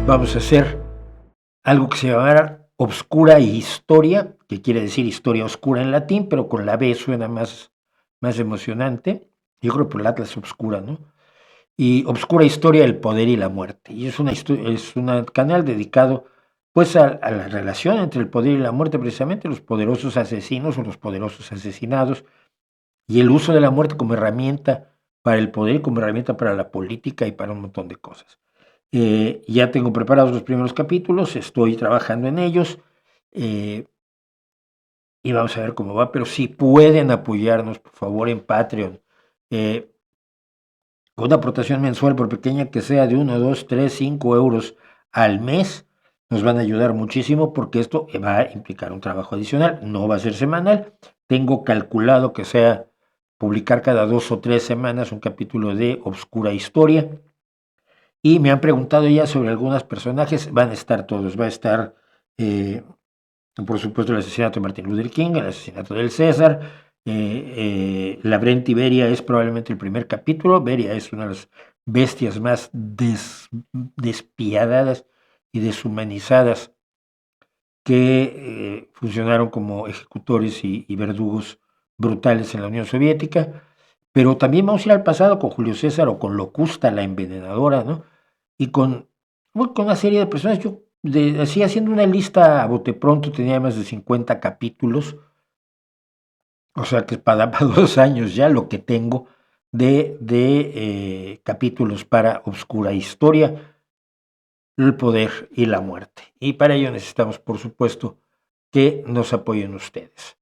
vamos a hacer algo que se llamará Obscura Historia, que quiere decir historia oscura en latín, pero con la B suena más emocionante. Yo creo por el Atlas Obscura, ¿no? Y Obscura Historia, el poder y la muerte. Y es un canal dedicado pues a la relación entre el poder y la muerte, precisamente los poderosos asesinos o los poderosos asesinados, y el uso de la muerte como herramienta para el poder, como herramienta para la política y para un montón de cosas. Ya tengo preparados los primeros capítulos, estoy trabajando en ellos eh, y vamos a ver cómo va, pero si pueden apoyarnos, por favor, en Patreon, eh, con una aportación mensual, por pequeña que sea, de 1, 2, 3, 5 euros al mes, nos van a ayudar muchísimo porque esto va a implicar un trabajo adicional, no va a ser semanal. Tengo calculado que sea publicar cada 2 o 3 semanas un capítulo de Obscura Historia. Y me han preguntado ya sobre algunos personajes, van a estar todos, va a estar, eh, por supuesto, el asesinato de Martin Luther King, el asesinato del César, la Brent Beria es probablemente el primer capítulo. Beria es una de las bestias más despiadadas y deshumanizadas que funcionaron como ejecutores y verdugos brutales en la Unión Soviética. Pero también vamos a ir al pasado con Julio César o con Locusta, la envenenadora, ¿no? Y con una serie de personas. Yo, así haciendo una lista a bote pronto, tenía más de 50 capítulos, o sea que para 2 años ya lo que tengo de capítulos para Obscura Historia, el poder y la muerte. Y para ello necesitamos, por supuesto, que nos apoyen ustedes.